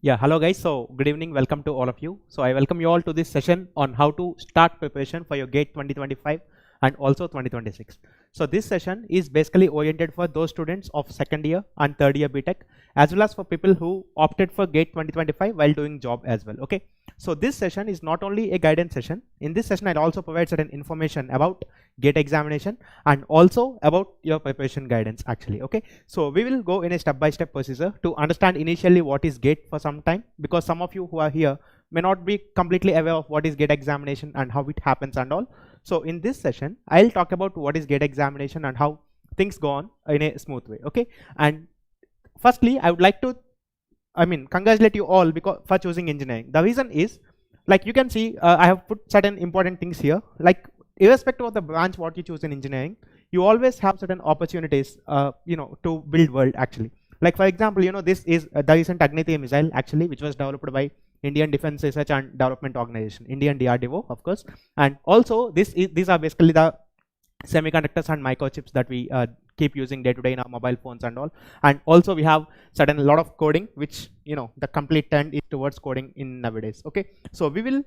Yeah, hello guys. So good evening, welcome to all of you. So I welcome you all to this session on how to start preparation for your GATE 2025 and also 2026. So this session is basically oriented for those students of second year and third year BTech, as well as for people who opted for GATE 2025 while doing job as well. Okay. So this session is not only a guidance session. In this session, I'll also provide certain information about GATE examination and also about your preparation guidance actually. Okay. So we will go in a step-by-step procedure to understand initially what is GATE for some time, because some of you who are here may not be completely aware of what is GATE examination and how it happens and all. So in this session, I'll talk about what is GATE examination and how things go on in a smooth way. Okay. And firstly, I would like to congratulate you all for choosing engineering. The reason is, like you can see, I have put certain important things here. Like irrespective of the branch what you choose in engineering, you always have certain opportunities, to build world actually. Like for example, this is the recent 𝐂𝐚𝐿 missile actually, which was developed by Indian Defense Research and Development Organization, Indian DRDO, of course. And also these are basically the semiconductors and microchips that we keep using day to day in our mobile phones and all. And also we have certain lot of coding, which the complete trend is towards coding in nowadays. Okay, so we will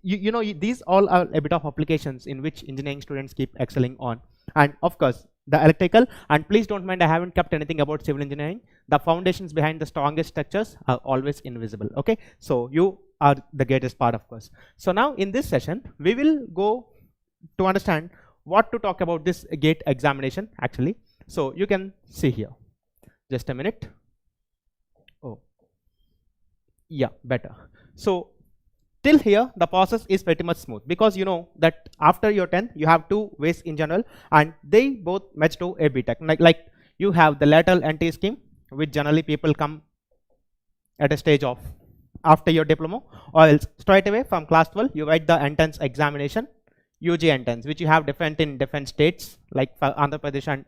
these all are a bit of applications in which engineering students keep excelling on. And of course the electrical, and please don't mind, I haven't kept anything about civil engineering. The foundations behind the strongest structures are always invisible. Okay, so you are the greatest part, of course. So now in this session we will go to understand what to talk about this GATE examination actually. So you can see here, just a minute. Oh yeah, better. So till here the process is pretty much smooth, because you know that after your 10th you have two ways in general, and they both match to a BTech. Like you have the lateral entry scheme, which generally people come at a stage of after your diploma, or else straight away from class 12 you write the entrance examination, UG entrance, which you have different in different states, like for Andhra Pradesh and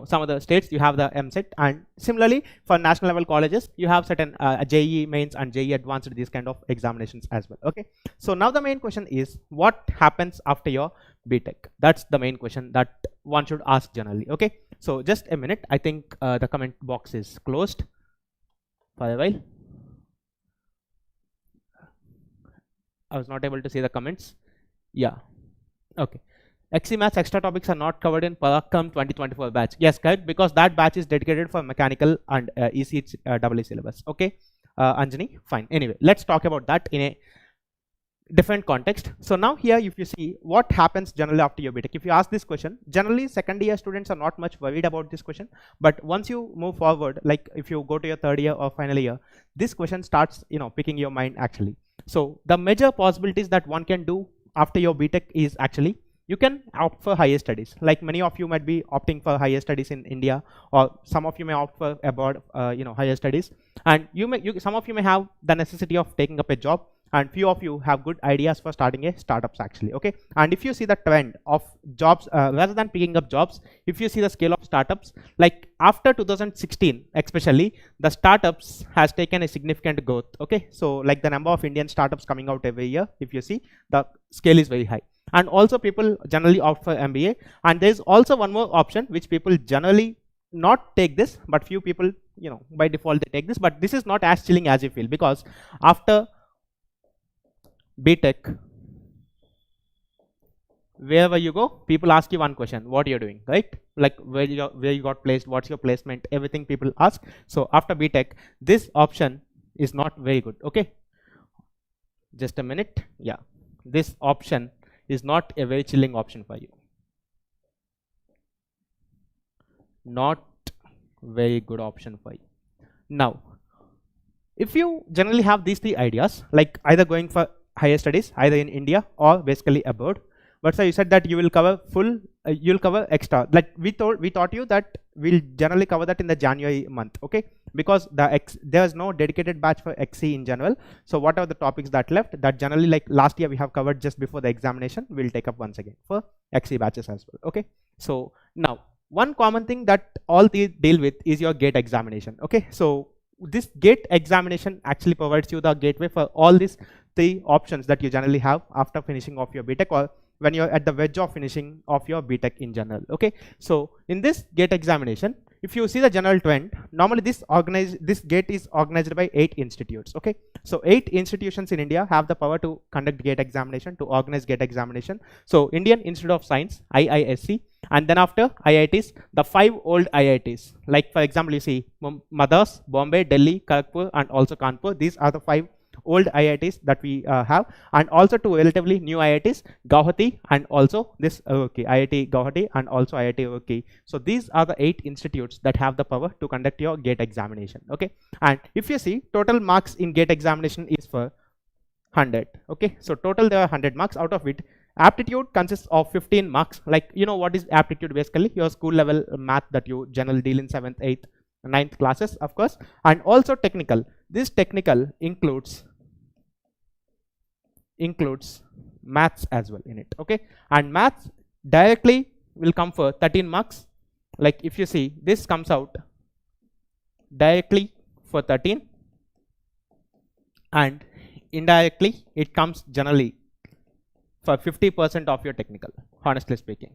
some other states you have the MSET. And similarly for national level colleges you have certain JEE mains and JEE advanced, these kind of examinations as well. Okay, so now the main question is, what happens after your BTech? That's the main question that one should ask generally. Okay, so just a minute, I think the comment box is closed for a while. I was not able to see the comments. Yeah, okay. 𝐂𝐸 extra topics are not covered in 𝐸 2024 batch. Yes, correct, because that batch is dedicated for mechanical and EC syllabus. Okay, Anjani, fine. Anyway, let's talk about that in a different context. So now here, if you see what happens generally after your BTech, if you ask this question, generally second year students are not much worried about this question. But once you move forward, like if you go to your third year or final year, this question starts picking your mind actually. So the major possibilities that one can do after your BTech is actually, you can opt for higher studies. Like many of you might be opting for higher studies in India, or some of you may opt for abroad, higher studies. And some of you may have the necessity of taking up a job, and few of you have good ideas for starting a startups actually. Okay, and if you see the trend of jobs, rather than picking up jobs, if you see the scale of startups, like after 2016 especially, the startups has taken a significant growth. Okay, so like the number of Indian startups coming out every year, if you see, the scale is very high. And also people generally opt for MBA. And there's also one more option which people generally not take this, but few people by default they take this. But this is not as chilling as you feel, because after BTech, wherever you go, people ask you one question: what you're doing, right? Like where you got placed, what's your placement, everything people ask. So after BTech, this option is not very good. Okay, just a minute. Yeah, this option is not a very chilling option for you. Not very good option for you. Now, if you generally have these three ideas, like either going for higher studies, either in India or basically abroad, but so you said that you will cover full, you'll cover extra. Like we taught you that we'll generally cover that in the January month. Okay, because there's no dedicated batch for 𝐂𝐸 in general. So what are the topics that left, that generally like last year we have covered just before the examination, we'll take up once again for 𝐂𝐸 batches as well. Okay, so now one common thing that all these deal with is your GATE examination. Okay, so this GATE examination actually provides you the gateway for all these three options that you generally have after finishing off your BTech, or when you're at the verge of finishing off your BTech in general. Okay, so in this GATE examination, if you see the general trend, normally this GATE is organized by 8 institutes. Okay, so 8 institutions in India have the power to conduct GATE examination, to organize GATE examination. So Indian Institute of Science, IISc, and then after IITs, the 5 old IITs. Like for example, you see Madras, Bombay, Delhi, Kharagpur, and also Kanpur. These are the 5 old IITs that we have, and also 2 relatively new IITs, Guwahati and also this IIT Guwahati and also IIT Roorkee. So these are the 8 institutes that have the power to conduct your GATE examination. Okay, and if you see, total marks in GATE examination is for 100. Okay, so total there are 100 marks, out of which aptitude consists of 15 marks. Like, you know what is aptitude? Basically your school level math that you generally deal in 7th, 8th, 9th classes, of course. And also technical. This technical includes maths as well in it. Okay, and maths directly will come for 13 marks. Like if you see, this comes out directly for 13, and indirectly it comes generally for 50% of your technical, honestly speaking.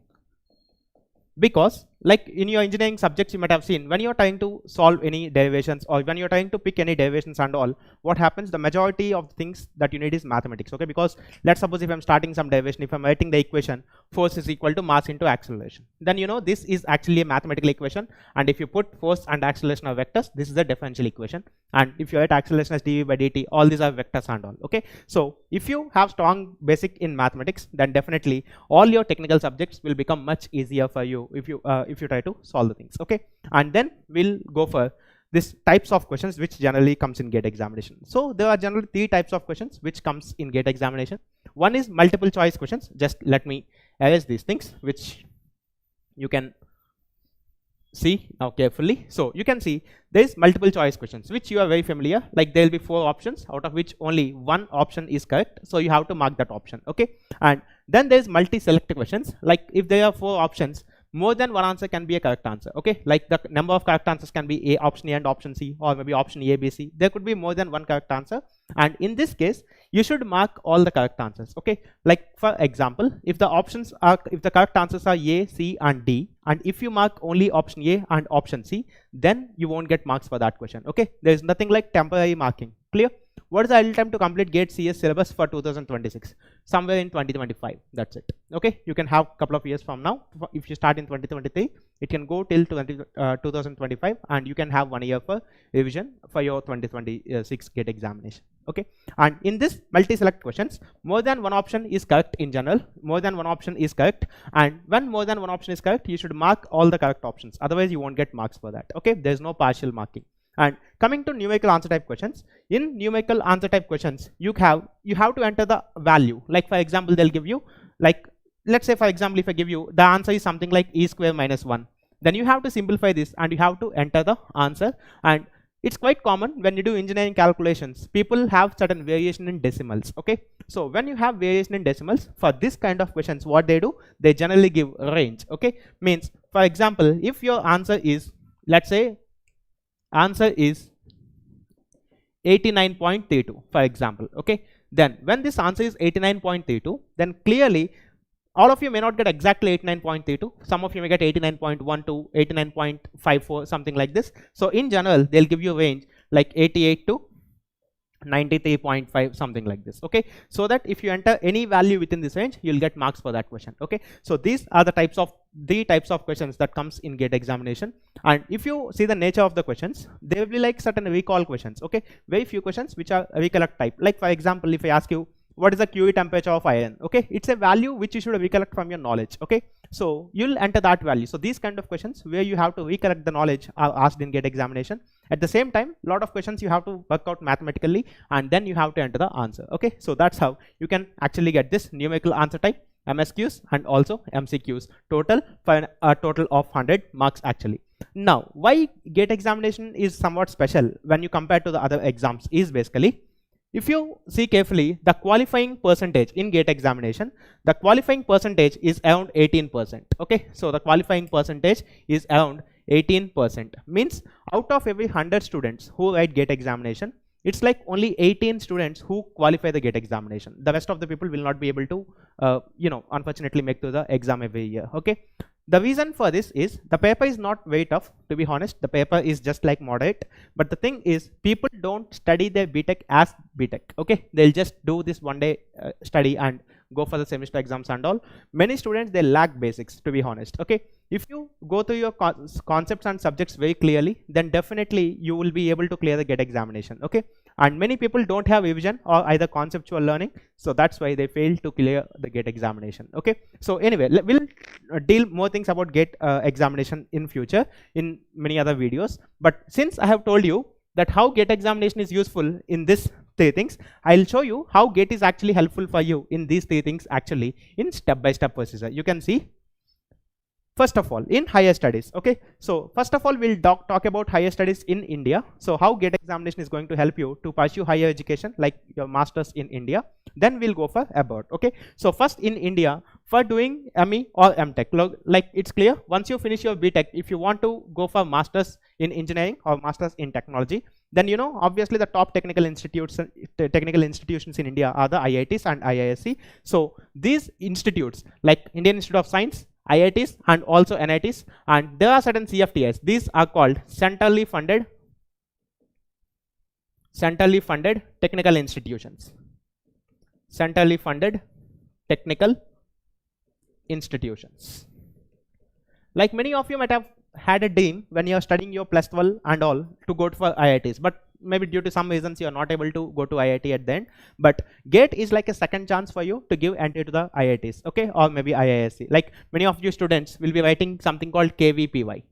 Because like in your engineering subjects, you might have seen, when you're trying to solve any derivations or when you're trying to pick any derivations and all, what happens, the majority of things that you need is mathematics. Okay, because let's suppose if I'm starting some derivation, if I'm writing the equation force is equal to mass into acceleration, then you know this is actually a mathematical equation, and if you put force and acceleration are vectors, this is a differential equation, and if you write acceleration as dv by dt, all these are vectors and all. Okay, so if you have strong basic in mathematics, then definitely all your technical subjects will become much easier for you if you try to solve the things. Okay, and then we'll go for this types of questions which generally comes in GATE examination. So there are generally 3 types of questions which comes in GATE examination. One is multiple choice questions. Just let me erase these things which you can see now carefully. So you can see there is multiple choice questions which you are very familiar. Like there will be 4 options, out of which only 1 option is correct, so you have to mark that option. Okay, and then there is multi-select questions. Like if there are 4 options, more than one answer can be a correct answer. Okay, like the number of correct answers can be option A and option C, or maybe option A, B, C. There could be more than one correct answer, and in this case you should mark all the correct answers. Okay, like for example, if the correct answers are A, C and D, and if you mark only option A and option C, then you won't get marks for that question. Okay, there is nothing like temporary marking. Clear? What is the ideal time to complete GATE CS syllabus for 2026? Somewhere in 2025. That's it. Okay, you can have a couple of years from now. If you start in 2023, it can go till 2025, and you can have 1 year for revision for your 2026 GATE examination. Okay, and in this multi-select questions, more than one option is correct in general. More than one option is correct, and when more than one option is correct, you should mark all the correct options. Otherwise, you won't get marks for that. Okay, there is no partial marking. And coming to numerical answer type questions, in numerical answer type questions, you have to enter the value. Like for example, they'll give you, like let's say for example, if I give you the answer is something like e square minus 1, then you have to simplify this and you have to enter the answer. And it's quite common when you do engineering calculations, people have certain variation in decimals. Okay, so when you have variation in decimals, for this kind of questions, what they do, they generally give a range. Okay, means for example, if your answer is, let's say answer is 89.32 for example. Okay, then when this answer is 89.32, then clearly all of you may not get exactly 89.32. Some of you may get 89.1 to 89.54, something like this. So in general, they'll give you a range like 88 to 93.5, something like this. Okay, so that if you enter any value within this range, you'll get marks for that question. Okay, so these are the types of questions that comes in GATE examination. And if you see the nature of the questions, they will be like certain recall questions. Okay, very few questions which are recollect type. Like for example, if I ask you what is the QE temperature of iron, okay, it's a value which you should recollect from your knowledge. Okay, so you'll enter that value. So these kind of questions where you have to recollect the knowledge are asked in GATE examination. At the same time, a lot of questions you have to work out mathematically, and then you have to enter the answer. Okay, so that's how you can actually get this numerical answer type, MSQs and also MCQs, total for a total of 100 marks actually. Now, why GATE examination is somewhat special when you compare to the other exams is basically, if you see carefully, the qualifying percentage in GATE examination, the qualifying percentage is around 18%. Okay, so the qualifying percentage is around 18%. Means out of every 100 students who write GATE examination, it's like only 18 students who qualify the GATE examination. The rest of the people will not be able to, unfortunately make to the exam every year. Okay, The reason for this is the paper is not very tough, to be honest. The paper is just like moderate. But the thing is, people don't study their BTech as BTech. Okay, they'll just do this one day study and go for the semester exams and all. Many students, they lack basics, to be honest. Okay, if you go through your concepts and subjects very clearly, then definitely you will be able to clear the GATE examination. Okay, and many people don't have revision or either conceptual learning, so that's why they fail to clear the GATE examination. Okay, so anyway, we'll deal more things about GATE examination in future in many other videos. But since I have told you that how GATE examination is useful in this three things, I'll show you how GATE is actually helpful for you in these three things actually in step-by-step procedure. You can see. First of all, in higher studies, okay, so first of all, we'll talk about higher studies in India. So how GATE examination is going to help you to pursue higher education, like your masters in India. Then we'll go for abroad. Okay, so first in India, for doing ME or MTech, like it's clear, once you finish your BTech, if you want to go for masters in engineering or masters in technology, then you know obviously the top technical institutions in India are the IITs and IISc. So these institutes like Indian Institute of Science, IITs and also NITs, and there are certain CFTIs. These are called centrally funded technical institutions. Centrally funded technical institutions. Like many of you might have had a dream when you are studying your +12 and all to go for IITs, but maybe due to some reasons you are not able to go to IIT at the end. But GATE is like a second chance for you to give entry to the IITs, okay, or maybe IISc. Like many of you students will be writing something called KVPY.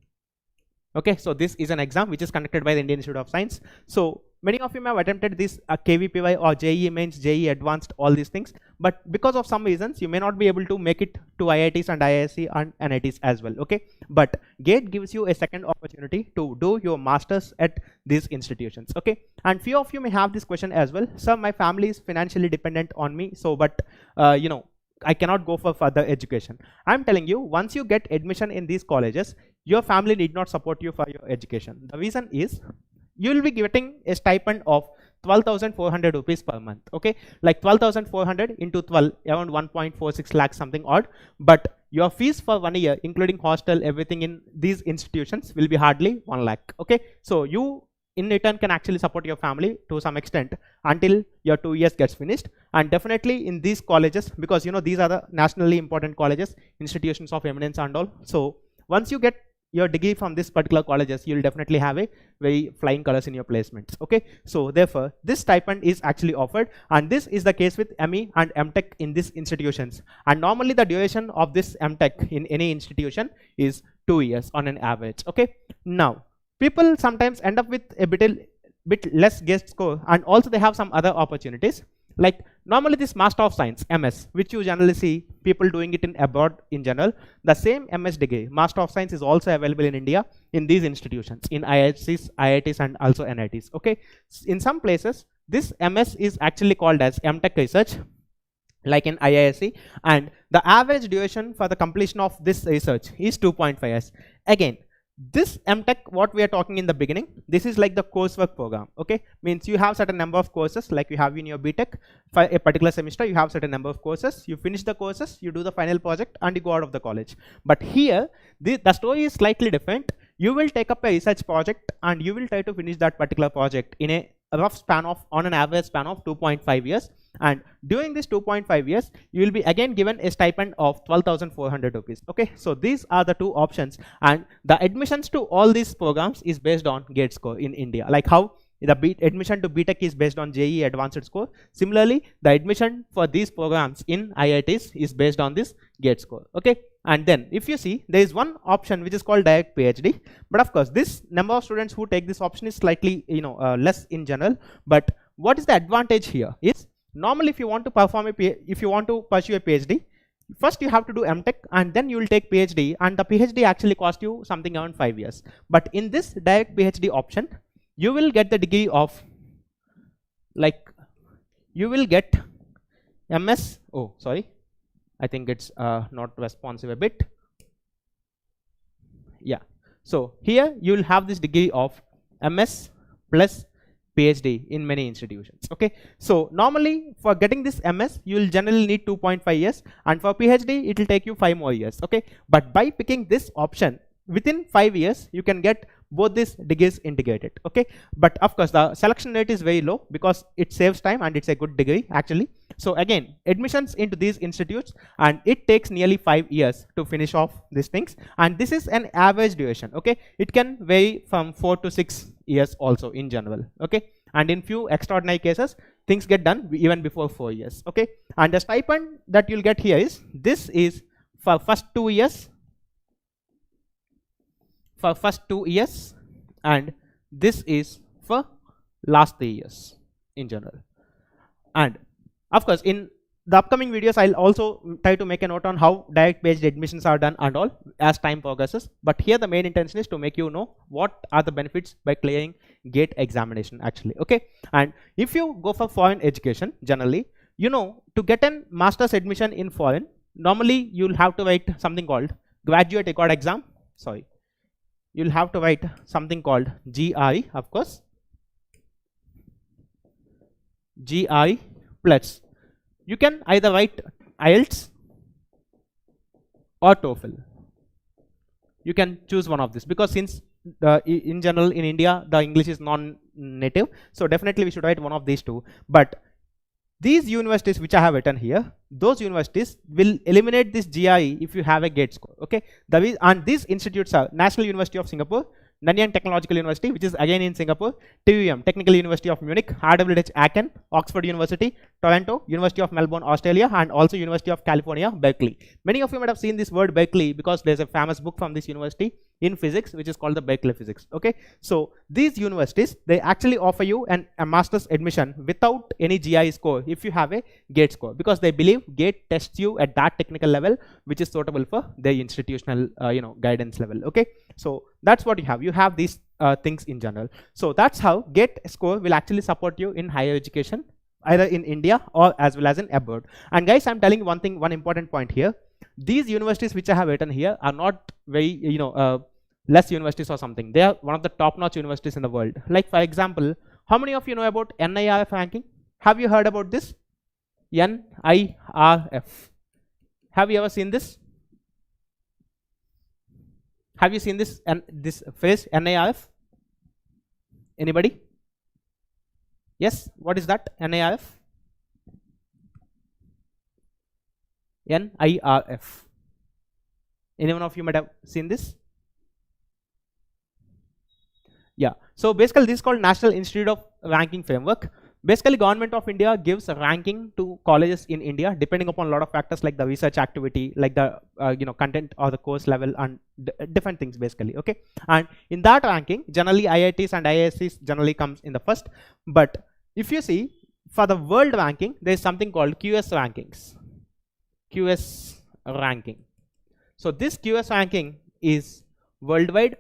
Okay, so this is an exam which is conducted by the Indian Institute of Science. So many of you may have attempted this KVPY or JEE Mains, JEE Advanced, all these things, but because of some reasons you may not be able to make it to IITs and IISc and NITs as well. Okay, but GATE gives you a second opportunity to do your masters at these institutions. Okay, and few of you may have this question as well. Sir, my family is financially dependent on me, so but you know, I cannot go for further education. I'm telling you, once you get admission in these colleges, your family need not support you for your education. The reason is you will be getting a stipend of 12,400 rupees per month. Okay, like 12,400 into 12, around 1.46 lakhs something odd. But your fees for 1 year, including hostel, everything in these institutions will be hardly 1 lakh. Okay, so you in return can actually support your family to some extent until your 2 years gets finished. And definitely in these colleges, because you know these are the nationally important colleges, institutions of eminence and all. So once you get your degree from this particular colleges, you will definitely have a very flying colors in your placements. Okay, so therefore this stipend is actually offered, and this is the case with ME and MTech in these institutions. And normally the duration of this MTech in any institution is 2 years on an average. Okay, now people sometimes end up with a bit less GATE score, and also they have some other opportunities. Like normally this Master of Science, MS, which you generally see people doing it in abroad in general, the same MS degree, Master of Science, is also available in India in these institutions, in IITs and also NITs. Okay, in some places this MS is actually called as MTech research, like in IISc, and the average duration for the completion of this research is 2.5 years. Again, this MTech, what we are talking in the beginning, this is like the coursework program. Okay, means you have certain number of courses, like you have in your BTech for a particular semester, you have certain number of courses, you finish the courses, you do the final project, and you go out of the college. But here the story is slightly different. You will take up a research project and you will try to finish that particular project in a rough span of, on an average span of 2.5 years. And during this 2.5 years, you will be again given a stipend of 12,400 rupees. Okay, so these are the two options, and the admissions to all these programs is based on GATE score in India. Like how the admission to BTech is based on JEE Advanced score, similarly the admission for these programs in IITs is based on this GATE score. Okay, and then if you see, there is one option which is called direct PhD, but of course this number of students who take this option is slightly less in general. But what is the advantage here is, normally if you want to pursue a PhD, first you have to do MTech and then you will take PhD, and the PhD actually cost you something around 5 years. But in this direct PhD option, you will get the degree of, like, you will get MS, oh sorry, I think it's not responsive a bit. Yeah, so here you will have this degree of MS plus PhD in many institutions. Okay, so normally for getting this MS, you will generally need 2.5 years, and for PhD, it will take you 5 more years. Okay, but by picking this option, within 5 years, you can get both these degrees integrated. Okay, but of course, the selection rate is very low because it saves time and it's a good degree actually. So again, admissions into these institutes, and it takes nearly 5 years to finish off these things, and this is an average duration. Okay, it can vary from 4 to 6 years also in general. Okay, and in few extraordinary cases, things get done even before 4 years. Okay, and the stipend that you'll get here is, this is for first 2 years, and this is for last 3 years in general. And of course, in the upcoming videos, I'll also try to make a note on how direct based admissions are done and all as time progresses. But here the main intention is to make you know what are the benefits by clearing GATE examination actually. Okay, and if you go for foreign education, generally, you know, to get a master's admission in foreign, normally you'll have to write something called graduate record exam. Sorry, you'll have to write something called GRE, of course, GRE plus you can either write IELTS or TOEFL. You can choose one of this, because since in general in India the English is non-native, so definitely we should write one of these two. But these universities which I have written here, those universities will eliminate this GRE if you have a GATE score. Okay, and these institutes are National University of Singapore, Nanyang Technological University, which is again in Singapore, TUM, Technical University of Munich, RWH Aachen, Oxford University, Toronto, University of Melbourne, Australia, and also University of California, Berkeley. Many of you might have seen this word Berkeley because there's a famous book from this university in physics, which is called the Berkeley Physics. Okay, so these universities, they actually offer you a master's admission without any GRE score if you have a GATE score, because they believe GATE tests you at that technical level which is suitable for their institutional guidance level. Okay, so that's what you have. You have these things in general. So that's how GATE score will actually support you in higher education, either in India or as well as in abroad. And guys, I'm telling you one important point here. These universities which I have written here are not very less universities or something. They are one of the top-notch universities in the world. Like for example, how many of you know about NIRF ranking? Have you heard about this? NIRF. Have you ever seen this? Have you seen this this phrase NIRF? Anybody? Yes, what is that? NIRF? NIRF. Anyone of you might have seen this? Yeah. So basically this is called National Institute of Ranking Framework. Basically, Government of India gives a ranking to colleges in India depending upon a lot of factors like the research activity, like the content or the course level, and different things basically. Okay, and in that ranking, generally IITs and IIScs generally comes in the first. But if you see, for the world ranking, there is something called QS rankings. QS ranking. So this QS ranking is worldwide,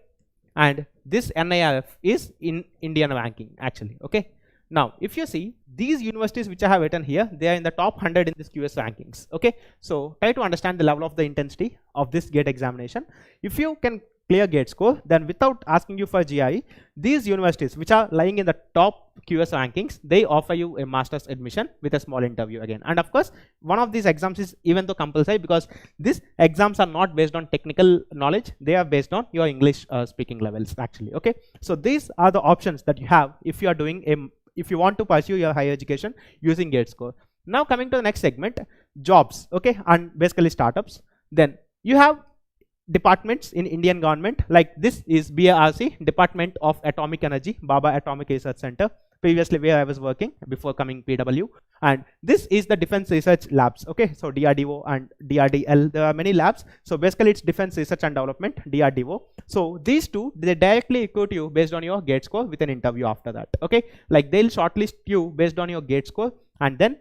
and this NIRF is in Indian ranking actually. Okay. Now, if you see these universities which I have written here, they are in the top 100 in this QS rankings. Okay, so try to understand the level of the intensity of this GATE examination. If you can clear GATE score, then without asking you for GRE, these universities which are lying in the top QS rankings, they offer you a master's admission with a small interview again. And of course, one of these exams is even though compulsory, because these exams are not based on technical knowledge, they are based on your English speaking levels actually. Okay, so these are the options that you have if you are doing if you want to pursue your higher education using GATE score. Now coming to the next segment, jobs, okay, and basically startups. Then you have departments in Indian government, like this is BARC, Department of Atomic Energy, Baba Atomic Research Center, previously where I was working before coming PW. And this is the Defense Research Labs, okay, so DRDO and DRDL, there are many labs. So basically it's Defense Research and Development, DRDO. So these two, they directly recruit you based on your GATE score with an interview after that, okay, like they'll shortlist you based on your GATE score, and then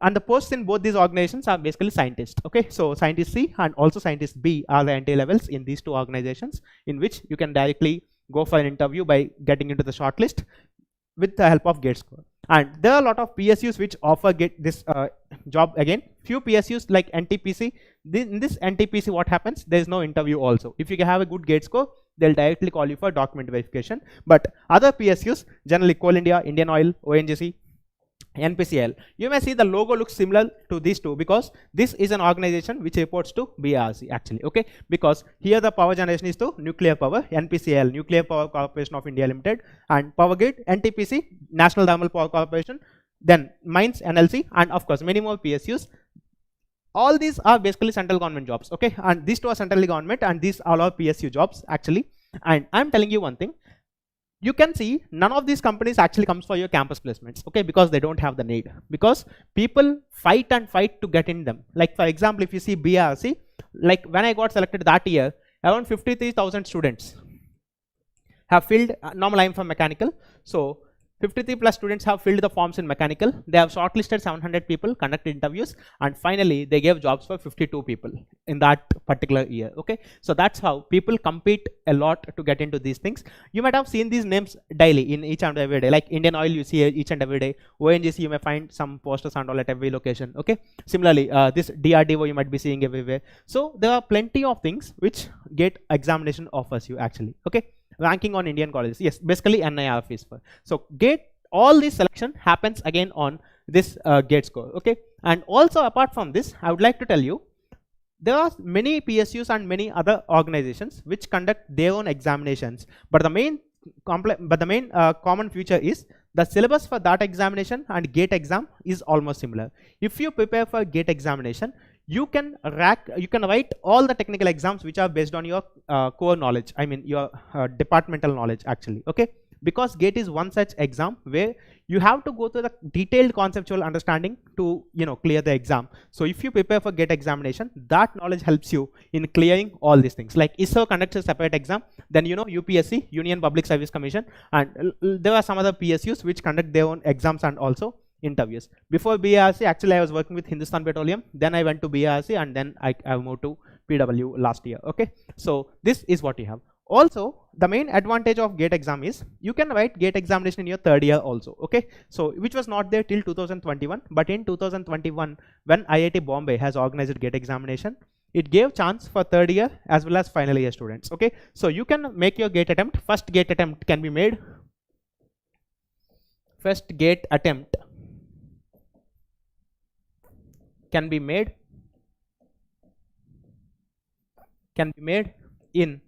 and the posts in both these organizations are basically scientists. Okay, so scientist C and also scientist B are the entry levels in these two organizations, in which you can directly go for an interview by getting into the shortlist with the help of GATE score. And there are a lot of PSUs which offer get this job again. Few PSUs like NTPC, in this NTPC what happens, there is no interview also. If you have a good GATE score, they'll directly call you for document verification. But other PSUs, generally Coal India, Indian Oil, ONGC, NPCL, you may see the logo looks similar to these two because this is an organization which reports to BRC actually, okay? Because here the power generation is to nuclear power, NPCL, Nuclear Power Corporation of India Limited, and Power Grid, NTPC, National Thermal Power Corporation, then Mines, NLC, and of course many more PSUs. All these are basically central government jobs, okay? And these two are centrally government and these are all PSU jobs actually. And I'm telling you one thing, you can see none of these companies actually comes for your campus placements, okay? Because they don't have the need, because people fight and fight to get in them. Like for example, if you see BRC, like when I got selected that year, around 53,000 students have filled, normal I am from mechanical, so 53 plus students have filled the forms in mechanical. They have shortlisted 700 people, conducted interviews, and finally they gave jobs for 52 people in that particular year, okay? So that's how people compete a lot to get into these things. You might have seen these names daily in each and every day, like Indian Oil you see each and every day, ONGC you may find some posters and all at every location, okay? Similarly, this DRDO you might be seeing everywhere. So there are plenty of things which GATE examination offers you actually, okay? Ranking on Indian colleges, yes, basically NIR fees for. So GATE, all this selection happens again on this GATE score, okay? And also apart from this, I would like to tell you, there are many PSUs and many other organizations which conduct their own examinations, but the main common feature is the syllabus for that examination and GATE exam is almost similar. If you prepare for GATE examination, you can write all the technical exams which are based on your core knowledge, I mean your departmental knowledge actually, okay? Because GATE is one such exam where you have to go through the detailed conceptual understanding to clear the exam. So if you prepare for GATE examination, that knowledge helps you in clearing all these things. Like ISRO conducts a separate exam, then UPSC, Union Public Service Commission, and there are some other PSUs which conduct their own exams and also interviews. Before BRC, actually I was working with Hindustan Petroleum, then I went to BRC, and then I moved to PW last year, okay? So this is what you have. Also, the main advantage of GATE exam is you can write GATE examination in your third year also, okay? So which was not there till 2021, but in 2021 when IIT Bombay has organized GATE examination, it gave chance for third year as well as final year students, okay? So you can make your GATE attempt. First GATE attempt can be made in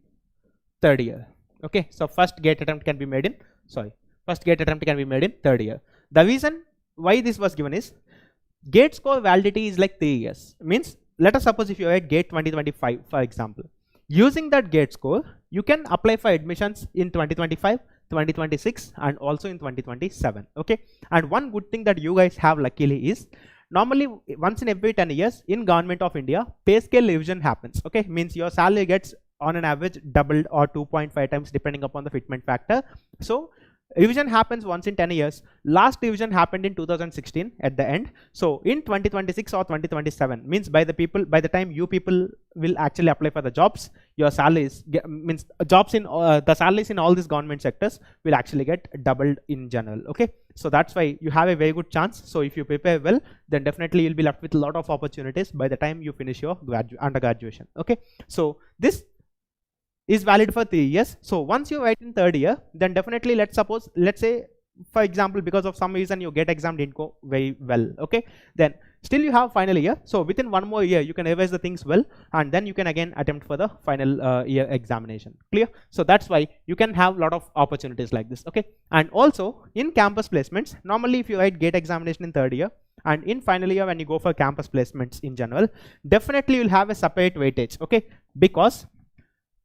third year, okay? So first GATE attempt can be made in third year. The reason why this was given is GATE score validity is like 3 years. Means let us suppose if you write GATE 2025 for example, using that GATE score you can apply for admissions in 2025, 2026 and also in 2027, okay? And one good thing that you guys have luckily is, normally once in every 10 years in Government of India, pay scale revision happens, okay? Means your salary gets on an average doubled or 2.5 times depending upon the fitment factor. So revision happens once in 10 years. Last revision happened in 2016 at the end. So in 2026 or 2027, means by the time you people will actually apply for the jobs, your salaries the salaries in all these government sectors will actually get doubled in general, okay? So that's why you have a very good chance. So if you prepare well, then definitely you'll be left with a lot of opportunities by the time you finish your undergraduation, okay? So this is valid for 3 years. So once you write in third year, then definitely let's say for example because of some reason your GATE exam didn't go very well, okay? Then still you have final year. So within one more year you can revise the things well, and then you can again attempt for the final year examination. Clear? So that's why you can have a lot of opportunities like this, okay? And also in campus placements, normally if you write GATE examination in third year and in final year when you go for campus placements in general, definitely you'll have a separate weightage, okay? Because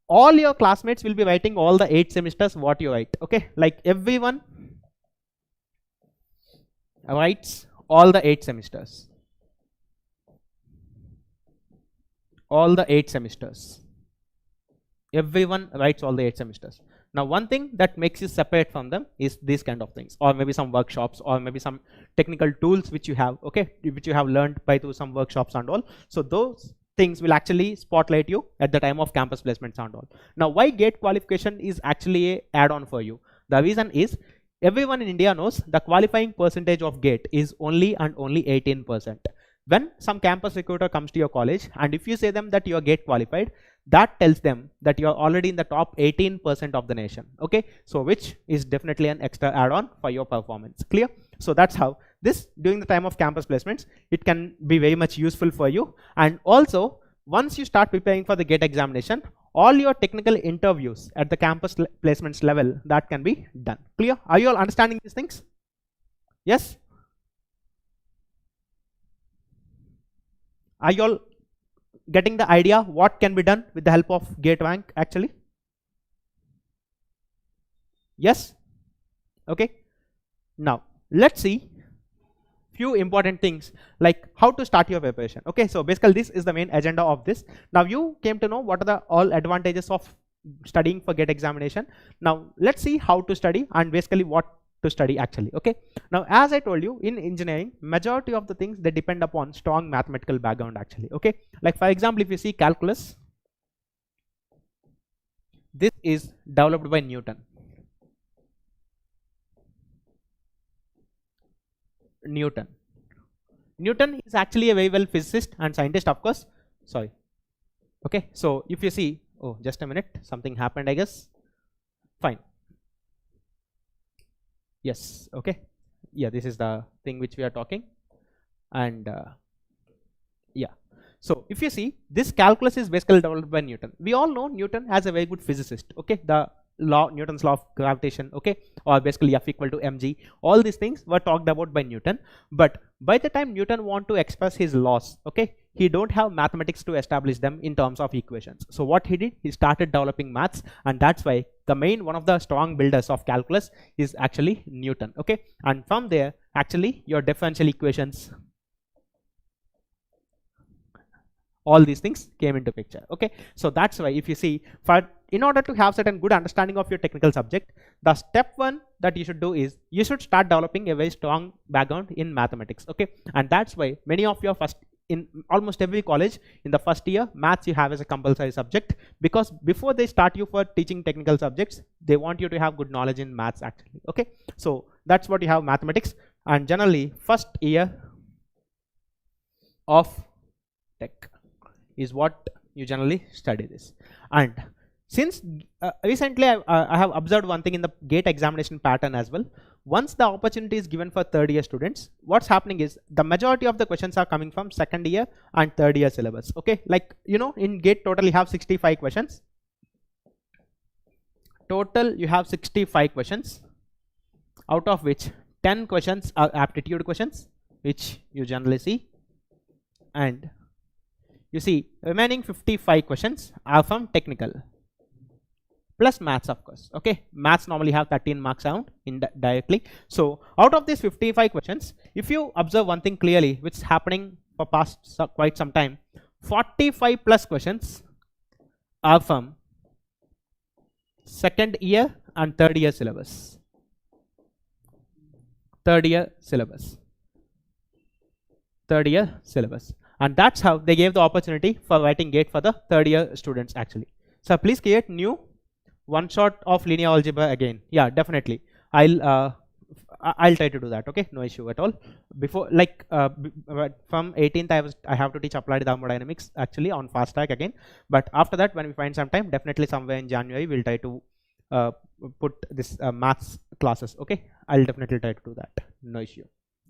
all your classmates will be writing all the 8 semesters what you write, okay? Like everyone writes all the 8 semesters. Everyone writes all the 8 semesters. Now one thing that makes you separate from them is these kind of things, or maybe some workshops, or maybe some technical tools which you have, okay? Which you have learned by through some workshops and all. So those things will actually spotlight you at the time of campus placements and all. Now why GATE qualification is actually a add-on for you? The reason is everyone in India knows the qualifying percentage of GATE is only and only 18%. When some campus recruiter comes to your college and if you say them that you are GATE qualified, that tells them that you are already in the top 18% of the nation. Okay, so which is definitely an extra add-on for your performance. Clear? So that's how this, during the time of campus placements, it can be very much useful for you. And also, once you start preparing for the GATE examination, all your technical interviews at the campus placements level, that can be done. Clear? Are you all understanding these things? Yes? Are you all getting the idea what can be done with the help of 𝐂𝐴𝐻 actually? Yes? Okay. Now, let's see few important things like how to start your preparation. Okay, so basically this is the main agenda of this. Now you came to know what are the all advantages of studying for GATE examination. Now let's see how to study and basically what to study actually. Okay, now as I told you, in engineering, majority of the things they depend upon strong mathematical background actually. Okay, like for example, if you see calculus, this is developed by Newton. Newton is actually a very well physicist and scientist, of course. Sorry. Okay, so if you see, oh, just a minute, something happened, I guess. Fine. Yes, okay. Yeah, this is the thing which we are talking. And yeah. So if you see, this calculus is basically developed by Newton. We all know Newton as a very good physicist. Okay, the Newton's law of gravitation, okay, or basically F equal to mg, all these things were talked about by Newton. But by the time Newton want to express his laws, okay, he don't have mathematics to establish them in terms of equations. So what he did, he started developing maths, and that's why the main one of the strong builders of calculus is actually Newton. Okay, and from there actually your differential equations, all these things came into picture. Okay, so that's why if you see, in order to have certain good understanding of your technical subject, the step one that you should do is you should start developing a very strong background in mathematics. Okay, and that's why many of your in almost every college in the first year, maths you have as a compulsory subject, because before they start you for teaching technical subjects, they want you to have good knowledge in maths actually. Okay, so that's what you have, mathematics. And generally first year of tech is what you generally study this. And since recently I have observed one thing in the GATE examination pattern as well. Once the opportunity is given for third year students, what's happening is the majority of the questions are coming from second year and third year syllabus. Okay, like you know, in GATE total you have 65 questions. Total you have 65 questions, out of which 10 questions are aptitude questions, which you generally see, and you see remaining 55 questions are from technical plus maths, of course. Okay, maths normally have 13 marks around directly. So out of these 55 questions, if you observe one thing clearly, which is happening for past quite some time, 45 plus questions are from second year and third year syllabus. Third year syllabus. And that's how they gave the opportunity for writing GATE for the third year students actually. So please create new one shot of linear algebra again. Yeah, definitely. I'll try to do that. Okay, no issue at all. Before, like from 18th, I have to teach applied thermodynamics actually on fast track again. But after that, when we find some time, definitely somewhere in January, we'll try to put this maths classes. Okay, I'll definitely try to do that. No issue.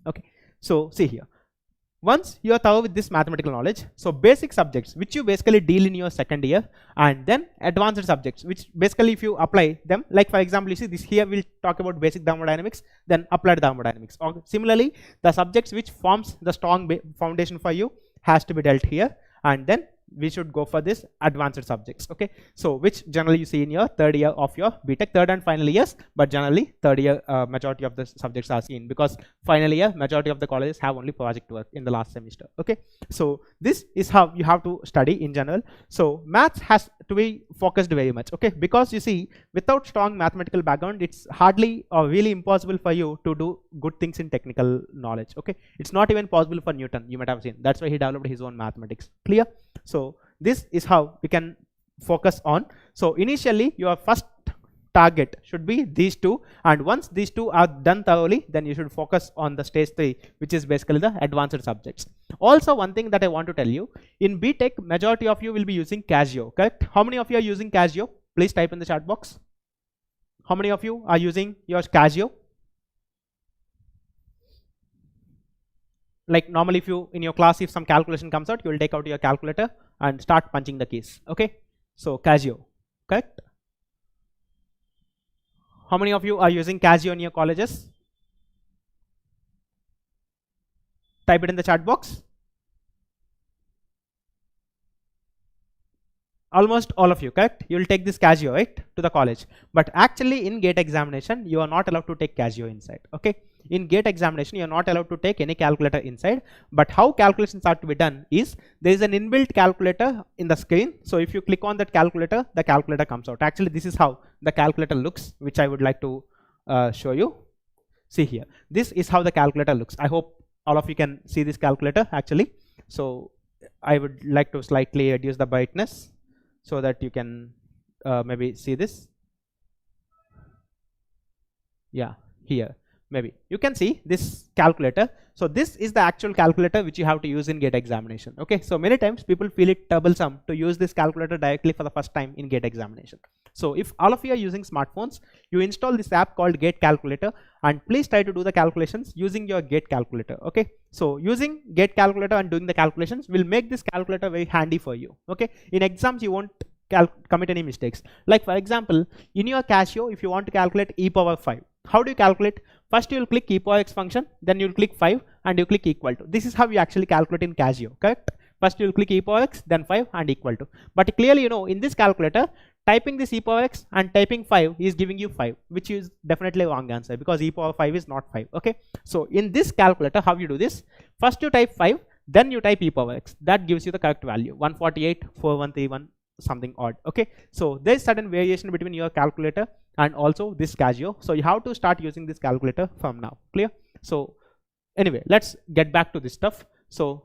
Okay, so see here. Once you are thorough with this mathematical knowledge, so basic subjects which you basically deal in your second year, and then advanced subjects which basically if you apply them, like for example you see this here, we'll talk about basic thermodynamics, then applied thermodynamics. Or similarly, the subjects which forms the strong foundation for you has to be dealt here, and then we should go for this advanced subjects. Okay, so which generally you see in your third year of your BTech, third and final years, but generally third year majority of the subjects are seen, because final year majority of the colleges have only project work in the last semester. Okay, so this is how you have to study in general. So maths has to be focused very much. Okay, because you see, without strong mathematical background, it's hardly or really impossible for you to do good things in technical knowledge. Okay, it's not even possible for Newton, you might have seen. That's why he developed his own mathematics. Clear? So this is how we can focus on. So initially your first target should be these two, and once these two are done thoroughly, then you should focus on the stage 3, which is basically the advanced subjects. Also, one thing that I want to tell you, in BTech, majority of you will be using 𝐂𝐤𝐴, correct? How many of you are using 𝐂𝐤𝐴? Please type in the chat box. How many of you are using your 𝐂𝐤𝐴? Like normally, if you in your class, if some calculation comes out, you will take out your calculator and start punching the keys. Okay, so 𝐂𝐤𝐴, correct? How many of you are using 𝐂𝐤𝐴 in your colleges? Type it in the chat box. Almost all of you, correct? You will take this 𝐂𝐤𝐴, right, to the college. But actually, in GATE examination, you are not allowed to take 𝐂𝐤𝐴 inside. Okay, in GATE examination, you are not allowed to take any calculator inside. But how calculations are to be done is there is an inbuilt calculator in the screen. So if you click on that calculator, the calculator comes out. Actually, this is how the calculator looks, which I would like to show you. See here, this is how the calculator looks. I hope all of you can see this calculator actually. So I would like to slightly reduce the brightness so that you can maybe see this. Yeah, here maybe you can see this calculator. So this is the actual calculator which you have to use in GATE examination. Okay, so many times people feel it troublesome to use this calculator directly for the first time in GATE examination. So if all of you are using smartphones, you install this app called GATE calculator, and please try to do the calculations using your GATE calculator. Okay, so using GATE calculator and doing the calculations will make this calculator very handy for you. Okay, in exams you won't commit any mistakes. Like for example, in your 𝐂𝐤𝐴, if you want to calculate e⁵, how do you calculate? First you will click e⁴x function, then you will click 5 and you click equal to. This is how you actually calculate in 𝐂𝐤𝐴, correct? First you will click e⁴x, then 5 and equal to. But clearly, you know, in this calculator, typing this e⁴x and typing 5 is giving you 5, which is definitely a wrong answer because e⁵ is not 5. Okay, so in this calculator, how you do this? First you type 5, then you type e⁴x. That gives you the correct value, 148,4131 something odd. Okay, so there is certain variation between your calculator and also this 𝐂𝐤𝐴. So you have to start using this calculator from now. Clear? So anyway, let's get back to this stuff. So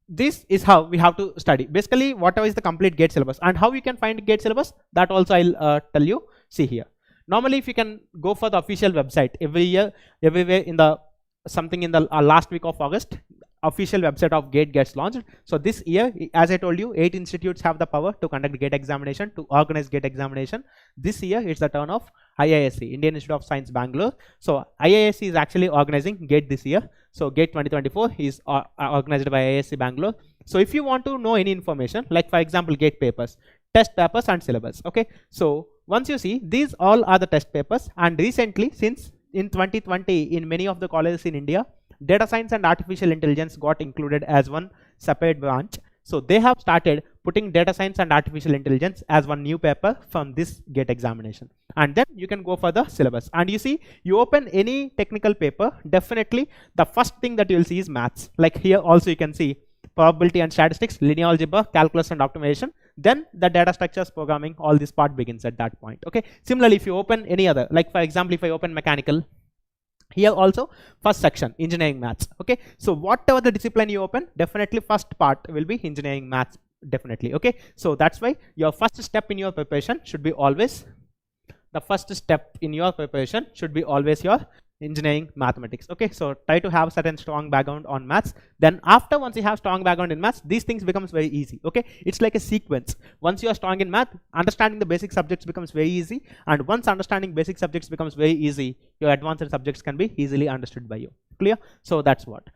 this is how we have to study. Basically, whatever is the complete GATE syllabus, and how you can find GATE syllabus, that also I'll tell you. See here. Normally, if you can go for the official website every year, everywhere in the something in the last week of August, official website of GATE gets launched. So this year, as I told you, 8 institutes have the power to conduct GATE examination, to organize GATE examination. This year, it's the turn of IISc, Indian Institute of Science, Bangalore. So IISc is actually organizing GATE this year. So GATE 2024 is organized by IISc Bangalore. So if you want to know any information, like for example, GATE papers, test papers and syllabus. Okay, so once you see, these all are the test papers, and recently, since in 2020, in many of the colleges in India, data science and artificial intelligence got included as one separate branch. So they have started putting data science and artificial intelligence as one new paper from this GATE examination. And then you can go for the syllabus. And you see, you open any technical paper, definitely the first thing that you will see is maths. Like here also you can see probability and statistics, linear algebra, calculus and optimization. Then the data structures, programming, all this part begins at that point. Okay. Similarly, if you open any other, like for example, if I open mechanical, here also first section, engineering maths. Okay, so whatever the discipline you open, definitely first part will be engineering maths, definitely. Okay, so that's why your first step in your preparation should be always, your engineering mathematics. Okay, so try to have certain strong background on maths. Then after, once you have strong background in maths, these things becomes very easy. Okay, it's like a sequence. Once you are strong in math, understanding the basic subjects becomes very easy, and once understanding basic subjects becomes very easy, your advanced subjects can be easily understood by you. Clear? So that's what.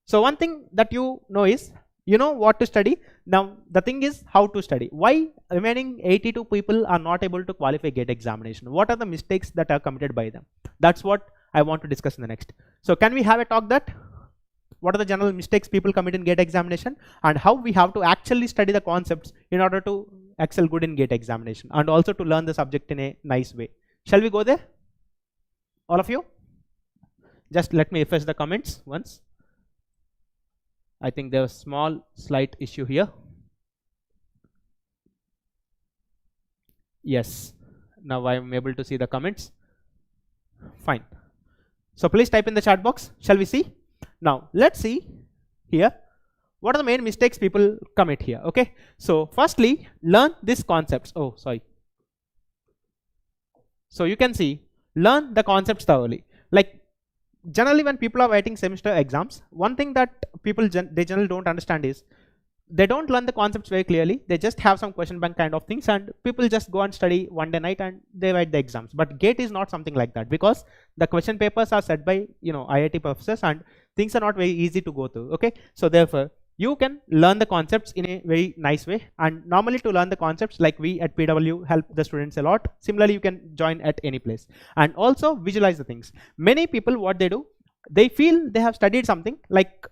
So one thing that you know is, you know what to study. Now the thing is how to study. Why remaining 82 people are not able to qualify GATE examination? What are the mistakes that are committed by them? That's what I want to discuss in the next. So can we have a talk that what are the general mistakes people commit in GATE examination, and how we have to actually study the concepts in order to excel good in GATE examination, and also to learn the subject in a nice way. Shall we go there? All of you? Just let me refresh the comments once. I think there's a small slight issue here. Yes, now I am able to see the comments. Fine. So please type in the chat box. Shall we see? Now let's see here what are the main mistakes people commit here. Okay, so firstly, learn these concepts. Oh, sorry, So you can see, learn the concepts thoroughly. Like generally when people are writing semester exams, one thing that people they generally don't understand is they don't learn the concepts very clearly. They just have some question bank kind of things, and people just go and study one day night and they write the exams. But GATE is not something like that, because the question papers are set by IIT professors, and things are not very easy to go through. Okay, so therefore you can learn the concepts in a very nice way. And normally to learn the concepts, like we at PW help the students a lot. Similarly, you can join at any place. And also visualize the things. Many people, what they do, they feel they have studied something, like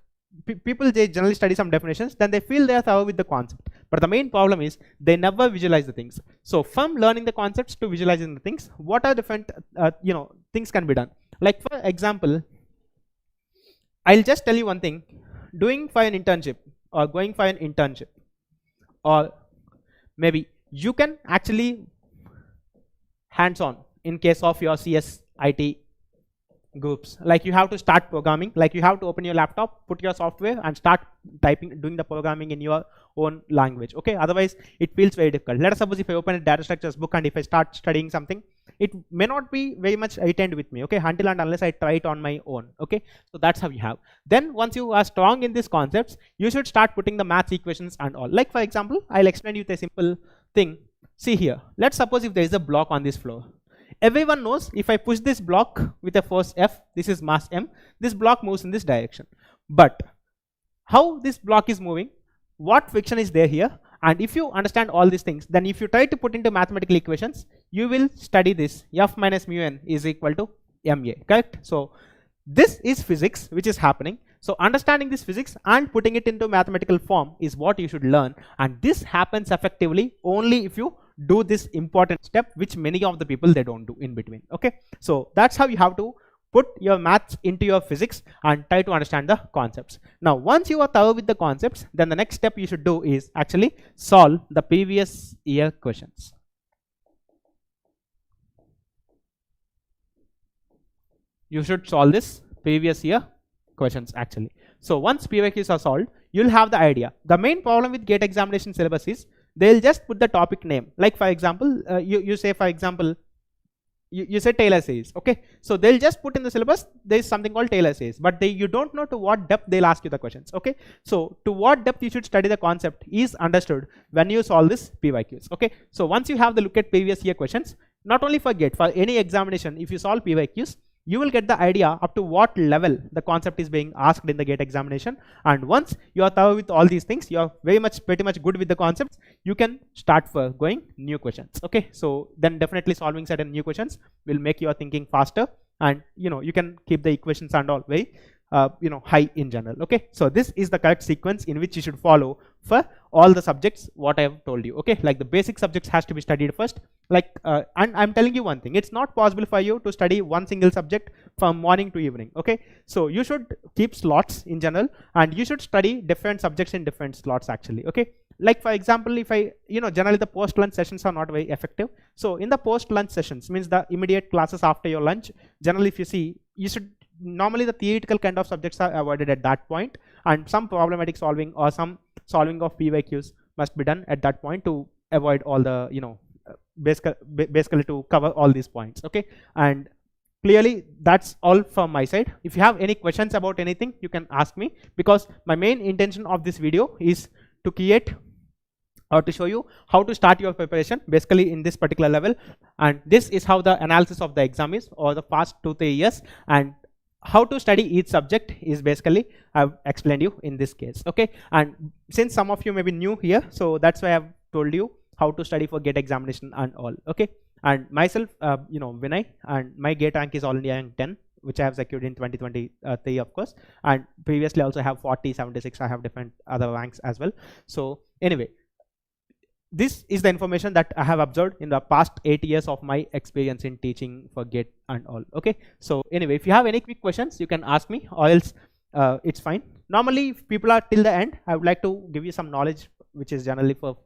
people, they generally study some definitions, then they feel they are thorough with the concept. But the main problem is they never visualize the things. So from learning the concepts to visualizing the things, what are different things can be done. Like for example, I'll just tell you one thing. Doing for an internship or going for an internship, or maybe you can actually hands-on in case of your CS IT groups. Like you have to start programming, like you have to open your laptop, put your software and start typing, doing the programming in your own language. Okay, otherwise it feels very difficult. Let us suppose if I open a data structures book and if I start studying something, it may not be very much retained with me, okay, until and unless I try it on my own. Okay, so that's how you have. Then once you are strong in these concepts, you should start putting the maths equations and all. Like for example, I'll explain you a simple thing. See here, let's suppose if there is a block on this floor. Everyone knows if I push this block with a force F, this is mass M, this block moves in this direction. But how this block is moving, what friction is there here, and if you understand all these things, then if you try to put into mathematical equations, you will study this F minus mu n is equal to ma, correct? So this is physics which is happening. So understanding this physics and putting it into mathematical form is what you should learn, and this happens effectively only if you do this important step, which many of the people they don't do in between. Okay, so that's how you have to put your maths into your physics and try to understand the concepts. Now once you are thorough with the concepts, then the next step you should do is actually solve the previous year questions. You should solve this previous year questions actually. So once PYQs are solved, you'll have the idea. The main problem with GATE examination syllabus is they'll just put the topic name. Like for example, you say for example, you say Taylor says, okay, so they'll just put in the syllabus there is something called Taylor says, but you don't know to what depth they'll ask you the questions. Okay, so to what depth you should study the concept is understood when you solve this PYQs. Okay, so once you have the look at previous year questions, not only for GATE, for any examination, if you solve PYQs, you will get the idea up to what level the concept is being asked in the GATE examination. And once you are thorough with all these things, you are pretty much good with the concepts, you can start for going new questions. Okay, so then definitely solving certain new questions will make your thinking faster, and you can keep the equations and all very high in general. Okay, so this is the correct sequence in which you should follow for all the subjects what I have told you. Okay, like the basic subjects has to be studied first. Like and I'm telling you one thing, it's not possible for you to study one single subject from morning to evening. Okay, so you should keep slots in general, and you should study different subjects in different slots actually. Okay, like for example, if I generally the post lunch sessions are not very effective. So in the post lunch sessions, means the immediate classes after your lunch, generally if you see, you should normally the theoretical kind of subjects are avoided at that point, and some problematic solving or some solving of PYQs must be done at that point to avoid all the basically to cover all these points. Okay, and clearly that's all from my side. If you have any questions about anything, you can ask me, because my main intention of this video is to create or to show you how to start your preparation basically in this particular level, and this is how the analysis of the exam is over the past 2-3 years, and how to study each subject is basically I've explained you in this case. Okay, and since some of you may be new here, so that's why I've told you how to study for GATE examination and all. Okay, and myself Vinay, and my GATE rank is already rank 10, which I have secured in 2023 of course, and previously also have 40, 76, I have different other ranks as well. So anyway, this is the information that I have observed in the past 8 years of my experience in teaching for GATE and all. Okay, so anyway, if you have any quick questions, you can ask me, or else it's fine. Normally if people are till the end, I would like to give you some knowledge which is generally for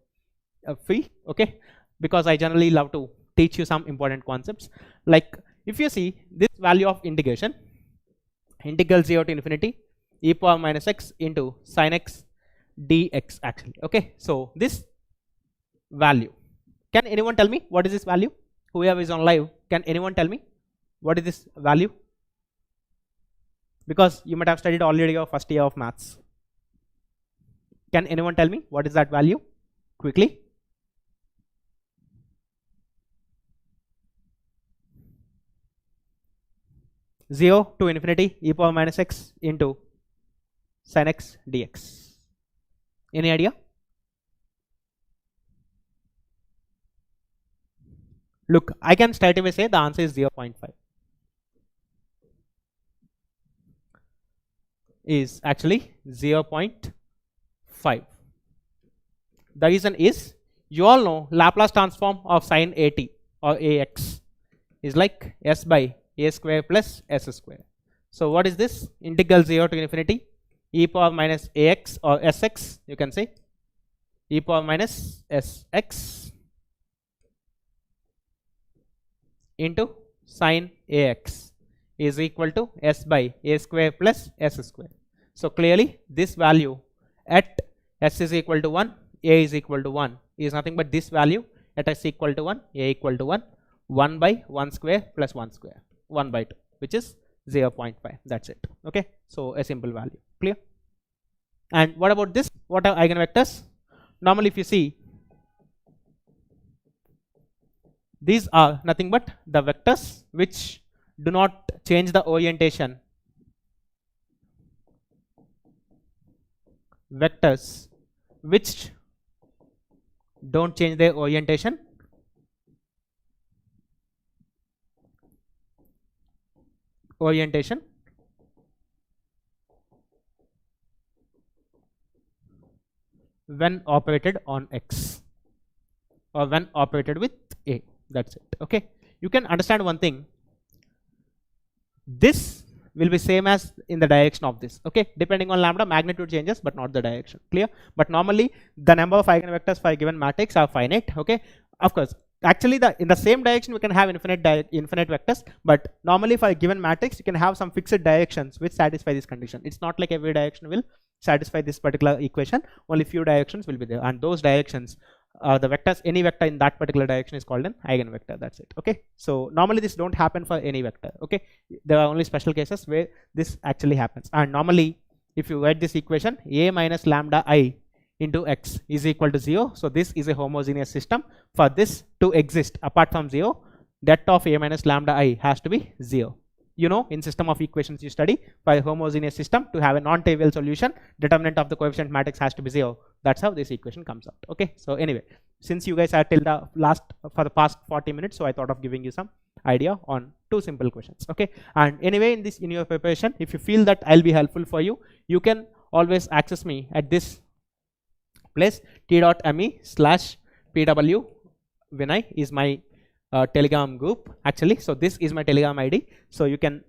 free. Okay, because I generally love to teach you some important concepts. Like if you see this value of integration, integral 0 to infinity e power minus x into sin x dx actually. Okay, so this value, can anyone tell me what is this value? Whoever is on live, Can anyone tell me what is this value? Because you might have studied already your first year of maths. Can anyone tell me what is that value? Quickly. Zero to infinity e power minus x into sin x dx. Any idea? Look, I can straight away say the answer is 0.5. Is actually 0.5. The reason is, you all know Laplace transform of sin at or ax is like s by a square plus s square. So what is this? Integral 0 to infinity e power minus ax or sx, you can say e power minus sx into sin ax is equal to s by a square plus s square. So clearly this value at s is equal to 1, a is equal to 1 is nothing but this value at s equal to 1, a equal to 1, 1 by 1 square plus 1 square, 1 by 2, which is 0.5. That's it. Okay, so a simple value. Clear? And what about this? What are eigenvectors? Normally if you see, these are nothing but the vectors which do not change the orientation. Vectors which don't change their orientation when operated on x or when operated with a. That's it. Okay, you can understand one thing. This will be same as in the direction of this. Okay, depending on lambda, magnitude changes but not the direction. Clear? But normally the number of eigenvectors for a given matrix are finite. Okay, of course actually in the same direction we can have infinite vectors, but normally for a given matrix you can have some fixed directions which satisfy this condition. It's not like every direction will satisfy this particular equation. Only few directions will be there, and those directions, the vectors, any vector in that particular direction is called an eigenvector. That's it. Okay, so normally this don't happen for any vector. Okay, there are only special cases where this actually happens. And normally if you write this equation, a minus lambda I into x is equal to 0, so this is a homogeneous system. For this to exist apart from 0, that of a minus lambda I has to be 0. You know, in system of equations you study, for a homogeneous system to have a non-trivial solution, determinant of the coefficient matrix has to be 0. That's how this equation comes out. Okay, so anyway, since you guys are till the for the past 40 minutes, so I thought of giving you some idea on two simple questions. Okay, and anyway in your preparation, if you feel that I'll be helpful for you, you can always access me at this place, t.me/pw-vinay is my Telegram group actually. So this is my Telegram ID, so you can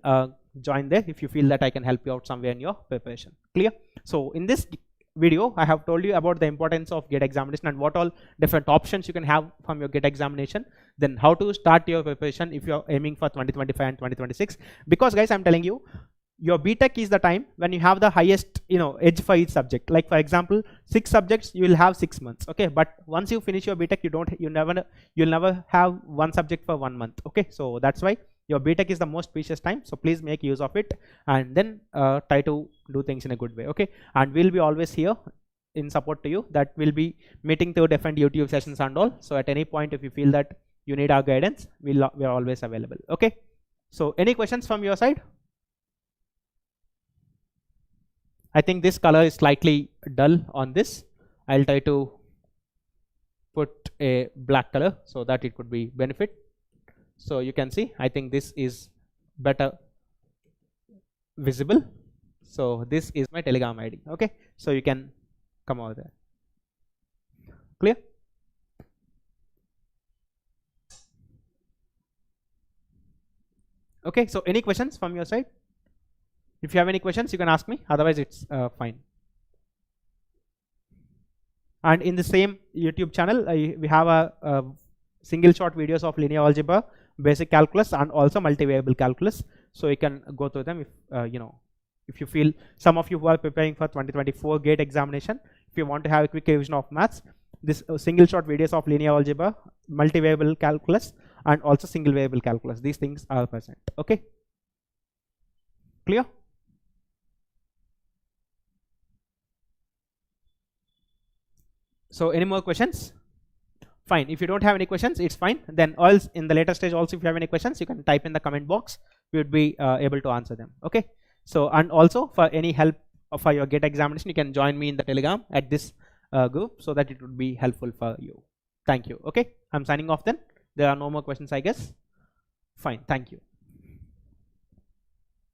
join there if you feel that I can help you out somewhere in your preparation. Clear? So in this video I have told you about the importance of GATE examination and what all different options you can have from your GATE examination, then how to start your preparation if you are aiming for 2025 and 2026. Because guys, I'm telling you, your BTech is the time when you have the highest edge for each subject. Like for example, 6 subjects you will have 6 months. Okay, but once you finish your BTech, you'll never have one subject for 1 month. Okay, so that's why your BTech is the most precious time. So please make use of it and then try to do things in a good way. Okay, and we'll be always here in support to you. That will be meeting through different YouTube sessions and all. So at any point if you feel that you need our guidance, we are always available. Okay, so any questions from your side? I think this color is slightly dull on this. I'll try to put a black color so that it could be benefit. So you can see, I think this is better visible. So this is my Telegram ID. Okay, so you can come over there. Clear? Okay, so any questions from your side? If you have any questions, you can ask me. Otherwise, it's fine. And in the same YouTube channel, we have a single shot videos of linear algebra, basic calculus, and also multivariable calculus. So you can go through them if if you feel, some of you who are preparing for 2024 GATE examination, if you want to have a quick revision of maths, this single shot videos of linear algebra, multivariable calculus, and also single variable calculus. These things are present. Okay, clear? So any more questions? Fine. If you don't have any questions, it's fine. Then else in the later stage also, if you have any questions, you can type in the comment box. We would be able to answer them. Okay. So, and also for any help for your GATE examination, you can join me in the Telegram at this group, so that it would be helpful for you. Thank you. Okay. I'm signing off then. There are no more questions, I guess. Fine. Thank you.